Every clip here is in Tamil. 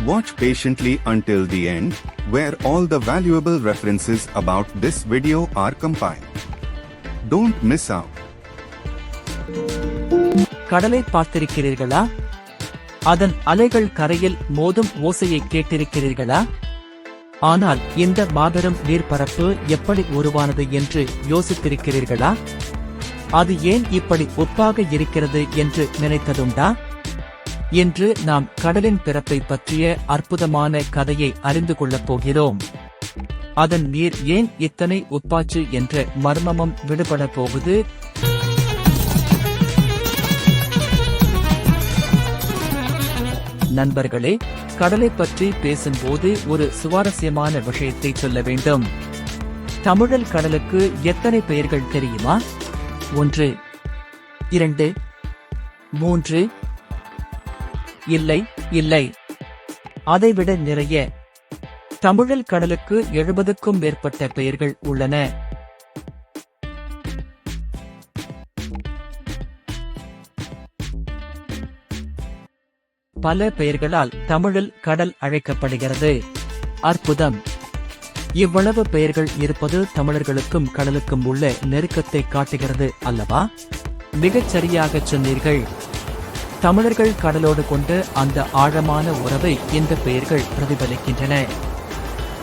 Watch patiently until the end, where all the valuable references about this video are compiled. Don't miss out. கடலை பார்த்திருக்கிறீர்களா? அதன் அலைகள் கரையில் மோதும் ஓசையை கேட்டிருக்கிறீர்களா? ஆனால் இந்த மாபெரும் நீர்ப்பரப்பு எப்படி உருவானது என்று யோசித்திருக்கிறீர்களா? அது ஏன் இப்படி ஒப்பாக இருக்கிறது என்று நினைத்ததுண்டா? இன்று நாம் கடலின் பிறப்பை பற்றிய அற்புதமான கதையை அறிந்து கொள்ளப் போகிறோம். அதன் நீர் ஏன் இத்தனை ஒப்பாச்சு என்ற மர்மமும் விடுபட போகுது. நண்பர்களே, கடலை பற்றி பேசும்போது ஒரு சுவாரஸ்யமான விஷயத்தை சொல்ல வேண்டும். தமிழர் கடலுக்கு எத்தனை பெயர்கள் தெரியுமா? 1, 2, 3. இல்லை, அதைவிட நிறைய. தமிழர் கடலுக்கு 70க்கும் மேற்பட்ட பெயர்கள் உள்ளன. பல பெயர்களால் தமிழில் கடல் அழைக்கப்படுகிறது. அற்புதம்! இவ்வளவு பெயர்கள் இருப்பது தமிழர்களுக்கும் கடலுக்கும் உள்ள நெருக்கத்தை காட்டுகிறது அல்லவா? மிகச் சரியாகச் சொன்னீர்கள். தமிழர்கள் கடலோடு கொண்டு அந்த ஆழமான உறவை இந்த பெயர்கள் பிரதிபலிக்கின்றன.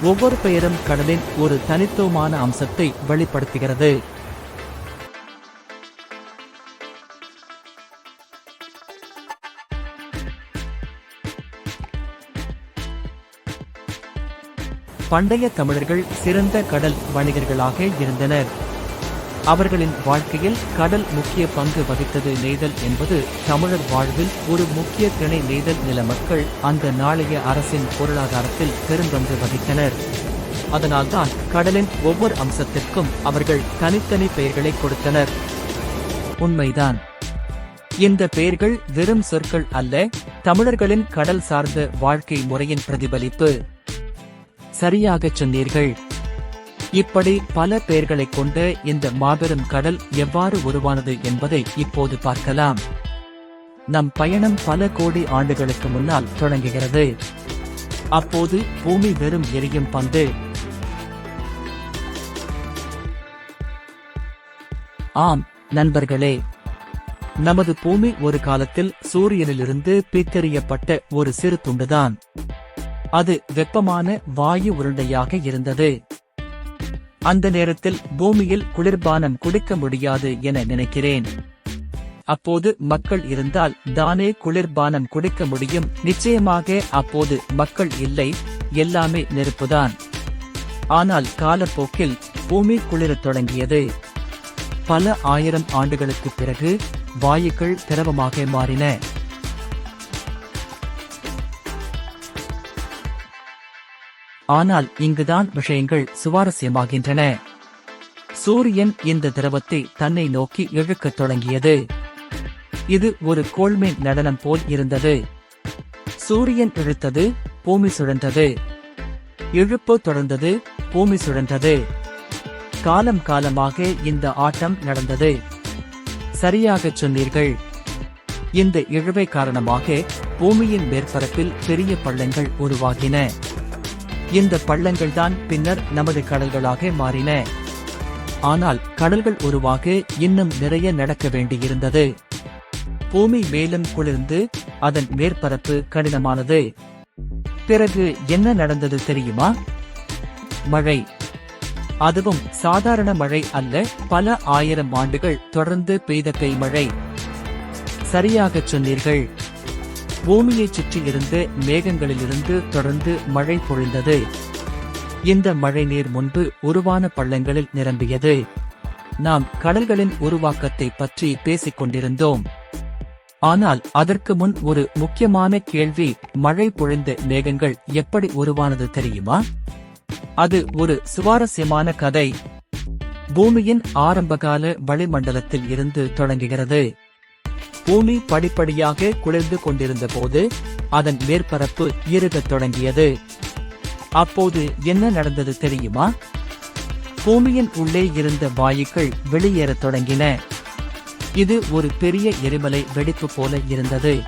ஒவ்வொரு பெயரும் கடலின் ஒரு தனித்துவமான அம்சத்தை வெளிப்படுத்துகிறது. பண்டைய தமிழர்கள் சிறந்த கடல் வணிகர்களாக இருந்தனர். அவர்களின் வாழ்க்கையில் கடல் முக்கிய பங்கு வகித்தது. நெய்தல் என்பது தமிழர் வாழ்வில் ஒரு முக்கிய திணை. நெய்தல் நில மக்கள் அந்த நாளைய அரசின் பொருளாதாரத்தில் பெரும்பங்கு வகித்தனர். அதனால்தான் கடலின் ஒவ்வொரு அம்சத்திற்கும் அவர்கள் தனித்தனி பெயர்களை கொடுத்தனர். உண்மைதான். இந்த பெயர்கள் வெறும் சொற்கள் அல்ல, தமிழர்களின் கடல் சார்ந்த வாழ்க்கை முறையின் பிரதிபலிப்பு. சரியாகச் சொன்னீர்கள். இப்படி பல பெயர்களைக் கொண்ட இந்த மாபெரும் கடல் எவ்வாறு உருவானது என்பதை இப்போது பார்க்கலாம். நம் பயணம் பல கோடி ஆண்டுகளுக்கு முன்னால் தொடங்குகிறது. அப்போது பூமி வெறும் எரியும் பந்து. ஆம் நண்பர்களே, நமது பூமி ஒரு காலத்தில் சூரியனிலிருந்து பிரித்தெறியப்பட்ட ஒரு சிறு துண்டுதான். அது வெப்பமான வாயு உருண்டையாக இருந்தது. அந்த நேரத்தில் பூமியில் குளிர்பானம் குடிக்க முடியாது என நினைக்கிறேன். அப்போது மக்கள் இருந்தால் தானே குளிர்பானம் குடிக்க முடியும். நிச்சயமாக அப்போது மக்கள் இல்லை, எல்லாமே நெருப்புதான். ஆனால் காலப்போக்கில் பூமி குளிரத் தொடங்கியது. பல ஆயிரம் ஆண்டுகளுக்குப் பிறகு வாயுக்கள் திரவமாக மாறின. ஆனால் இங்குதான் விஷயங்கள் சுவாரஸ்யமாகின்றன. சூரியன் இந்த திரவத்தை தன்னை நோக்கி இழுக்கத் தொடங்கியது. இது ஒரு கோல்மேன் நடனம் போல் இருந்தது. சூரியன் இழுத்தது, பூமி சுழன்றது. இழுப்பு தொடர்ந்தது, பூமி சுழன்றது. காலம் காலமாக இந்த ஆட்டம் நடந்தது. சரியாகச் சொன்னீர்கள். இந்த இழுவை காரணமாக பூமியின் மேற்பரப்பில் பெரிய பள்ளங்கள் உருவாகின. இந்த பள்ளங்கள்தான் பின்னர் நமது கடல்களாக மாறின. ஆனால் கடல்கள் உருவாக இன்னும் நிறைய நடக்க வேண்டியிருந்தது. பூமி மேலும் குளிர்ந்து அதன் மேற்பரப்பு கடினமானது. பிறகு என்ன நடந்தது தெரியுமா? மழை. அதுவும் சாதாரண மழை அல்ல, பல ஆயிரம் ஆண்டுகள் தொடர்ந்து பெய்த பெய்மழை. சரியாகச் சொன்னீர்கள். பூமியைச் சுற்றி இருந்த மேகங்களிலிருந்து தொடர்ந்து மழை பொழிந்தது. இந்த மழை நீர் முன்பு உருவான பள்ளங்களில் நிரம்பியது. நாம் கடல்களின் உருவாக்கத்தை பற்றி பேசிக் கொண்டிருந்தோம். ஆனால் அதற்கு முன் ஒரு முக்கியமான கேள்வி, மழை பொழிந்த மேகங்கள் எப்படி உருவானது தெரியுமா? அது ஒரு சுவாரஸ்யமான கதை. பூமியின் ஆரம்பகால வளிமண்டலத்தில் இருந்து தொடங்குகிறது. பூமி படிப்படியாக குளிர்ந்து கொண்டிருந்த போது அதன் மேற்பரப்பு இறுகத் தொடங்கியது. அப்போது என்ன நடந்தது தெரியுமா? பூமியின் உள்ளே இருந்த வாயுக்கள் வெளியேறத் தொடங்கின. இது ஒரு பெரிய எரிமலை வெடிப்பு போல இருந்தது.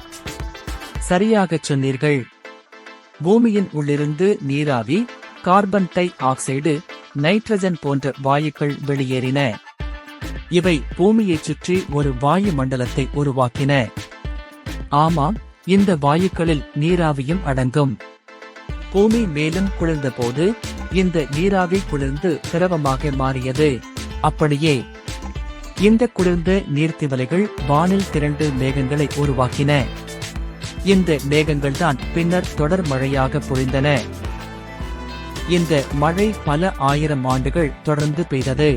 சரியாகச் சொன்னீர்கள். பூமியின் உள்ளிருந்து நீராவி, கார்பன் டை ஆக்சைடு, நைட்ரஜன் போன்ற வாயுக்கள் வெளியேறின. இவை பூமியைச் சுற்றி ஒரு வாயு மண்டலத்தை உருவாக்கின. ஆமாம், இந்த வாயுக்களில் நீராவியும் அடங்கும். பூமி மேலும் குளிர்ந்தபோது இந்த நீராவி குளிர்ந்து திரவமாக மாறியது. அப்படியே இந்த குளிர்ந்த நீர்த்திவலைகள் வானில் திரண்டு மேகங்களை உருவாக்கின. இந்த மேகங்கள்தான் பின்னர் தொடர் மழையாக பொழிந்தன. இந்த மழை பல ஆயிரம் ஆண்டுகள் தொடர்ந்து பெய்தது.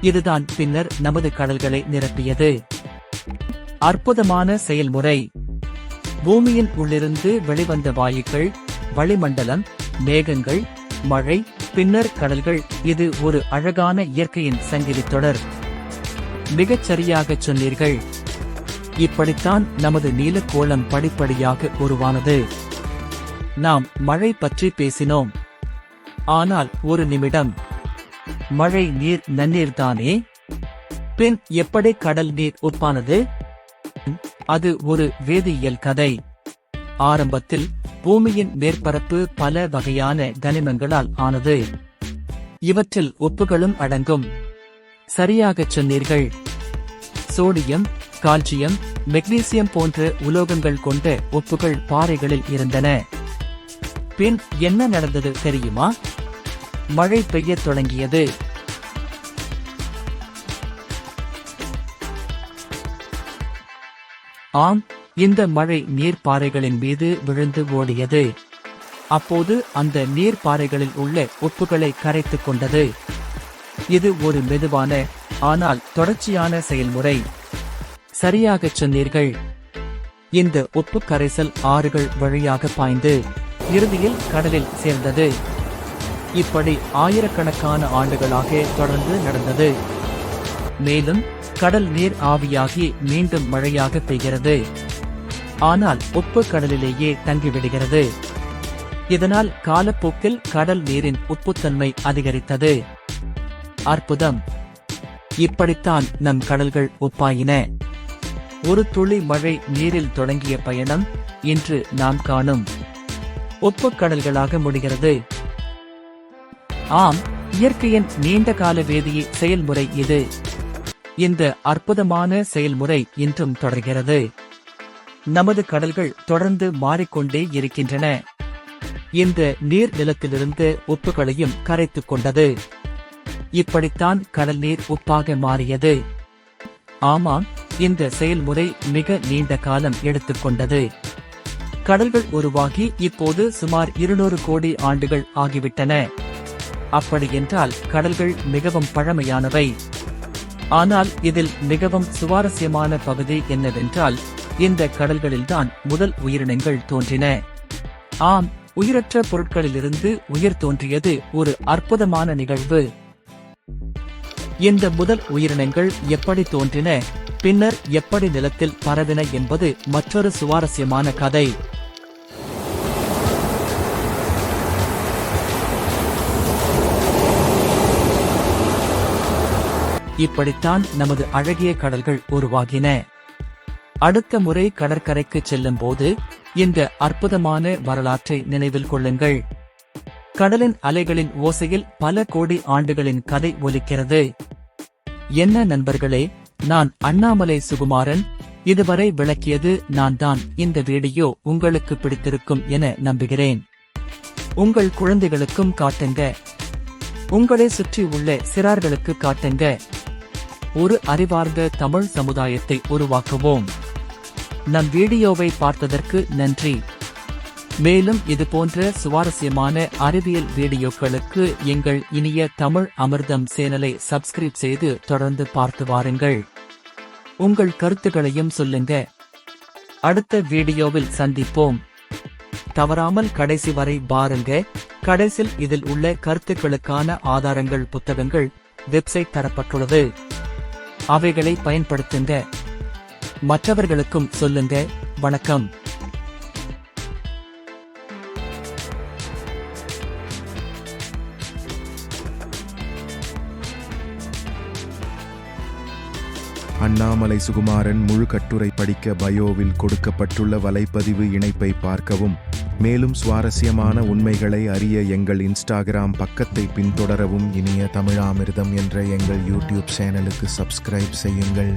இதுதான் பின்னர் நமது கடல்களை நிரப்பியது. அற்புதமான செயல்முறை. பூமியின் உள்ளிருந்து வெளிவந்த வாயுக்கள், வளிமண்டலம், மேகங்கள், மழை, பின்னர் கடல்கள். இது ஒரு அழகான இயற்கையின் சங்கிலி தொடர். மிகச் சரியாகச் சொன்னீர்கள். இப்படித்தான் நமது நீலக்கோளம் படிப்படியாக உருவானது. நாம் மழை பற்றி பேசினோம். ஆனால் ஒரு நிமிடம், மழை நீர் நன்னீர்தானே? பின் எப்படி கடல் நீர் உருவானது? அது ஒரு வேதியியல் கதை. ஆரம்பத்தில் பூமியின் மேற்பரப்பு பல வகையான கனிமங்களால் ஆனது. இவற்றில் உப்புகளும் அடங்கும். சரியாகச் சொன்னீர்கள். சோடியம், கால்சியம், மெக்னீசியம் போன்ற உலோகங்கள் கொண்ட உப்புகள் பாறைகளில் இருந்தன. பின் என்ன நடந்தது தெரியுமா? மழை பெய்யத் தொடங்கியது. ஆம், இந்த மழை நீர்ப்பாறைகளின் மீது விழுந்து ஓடியது. அப்போது அந்த நீர்ப்பாறைகளில் உள்ள உப்புகளை கரைத்துக் கொண்டது. இது ஒரு மெதுவான ஆனால் தொடர்ச்சியான செயல்முறை. சரியாகச் சொன்னீர்கள். இந்த உப்பு கரைசல் ஆறுகள் வழியாக பாய்ந்து இறுதியில் கடலில் சேர்ந்தது. இப்படி ஆயிரக்கணக்கான ஆண்டுகளாக தொடர்ந்து நடந்தது. மேலும் கடல் நீர் ஆவியாகி மீண்டும் மழையாக பெய்கிறது. ஆனால் உப்பு கடலிலேயே தங்கிவிடுகிறது. இதனால் காலப்போக்கில் கடல் நீரின் உப்புத்தன்மை அதிகரித்தது. அற்புதம். இப்படித்தான் நம் கடல்கள் உப்பாயின. ஒரு துளி மழை நீரில் தொடங்கிய பயணம் இன்று நாம் காணும் உப்புக் கடல்களாக முடிகிறது. ஆம், இயற்கையின் நீண்டகால வேதிய செயல்முறை இது. இந்த அற்புதமான செயல்முறை இன்றும் தொடர்கிறது. நமது கடல்கள் தொடர்ந்து மாறிக்கொண்டே இருக்கின்றன. இந்த நீர் நிலத்திலிருந்து உப்புகளையும் கரைத்துக் கொண்டது. இப்படித்தான் கடல் நீர் உப்பாக மாறியது. ஆமாம், இந்த செயல்முறை மிக நீண்ட காலம் எடுத்துக்கொண்டது. கடல்கள் உருவாகி இப்போது சுமார் 200 கோடி ஆண்டுகள் ஆகிவிட்டன. அப்படியென்றால் கடல்கள் மிகவும் பழமையானவை. ஆனால் இதில் மிகவும் சுவாரஸ்யமான பகுதி என்னவென்றால், இந்த கடல்களில்தான் முதல் உயிரினங்கள் தோன்றின. ஆம், உயிரற்ற பொருட்களிலிருந்து உயிர் தோன்றியது ஒரு அற்புதமான நிகழ்வு. இந்த முதல் உயிரினங்கள் எப்படி தோன்றின, பின்னர் எப்படி நிலத்தில் பரவின என்பது மற்றொரு சுவாரஸ்யமான கதை. இப்படித்தான் நமது அழகிய கடல்கள் உருவாகின. அடுத்த முறை கடற்கரைக்கு செல்லும் போது இந்த அற்புதமான வரலாற்றை நினைவில் கொள்ளுங்கள். கடலின் அலைகளின் ஓசையில் பல கோடி ஆண்டுகளின் கதை ஒலிக்கிறது. என்ன நண்பர்களே, நான் அண்ணாமலை சுகுமாரன். இதுவரை விளக்கியது நான் தான். இந்த வீடியோ உங்களுக்கு பிடித்திருக்கும் என நம்புகிறேன். உங்கள் குழந்தைகளுக்கும் காட்டுங்க. உங்களை சுற்றி உள்ள சிறார்களுக்கு காட்டுங்க. ஒரு அறிவார்ந்த தமிழ் சமுதாயத்தை உருவாக்குவோம். நம் வீடியோவை பார்த்ததற்கு நன்றி. மேலும் இதுபோன்ற சுவாரஸ்யமான அறிவியல் வீடியோக்களுக்கு எங்கள் இனிய தமிழ் அமிர்தம் சேனலை சப்ஸ்கிரைப் செய்து தொடர்ந்து பார்த்து வாருங்கள். உங்கள் கருத்துக்களையும் சொல்லுங்க. அடுத்த வீடியோவில் சந்திப்போம். தவறாமல் கடைசி வரை பாருங்க. கடைசியில் இதில் உள்ள கருத்துக்களுக்கான ஆதாரங்கள், புத்தகங்கள், வெப்சைட் தரப்பட்டுள்ளது. அவைகளை பயன்படுத்துங்க. மற்றவர்களுக்கும் சொல்லுங்க. வணக்கம். அண்ணாமலை சுகுமாரன் முழு கட்டுரை படிக்க பயோவில் கொடுக்கப்பட்டுள்ள வலைப்பதிவு இணைப்பை பார்க்கவும். மேலும் சுவாரஸ்யமான உண்மைகளை அறிய எங்கள் இன்ஸ்டாகிராம் பக்கத்தை பின்தொடரவும். இனிய தமிழாமிர்தம் என்ற எங்கள் யூடியூப் சேனலுக்கு சப்ஸ்கிரைப் செய்யுங்கள்.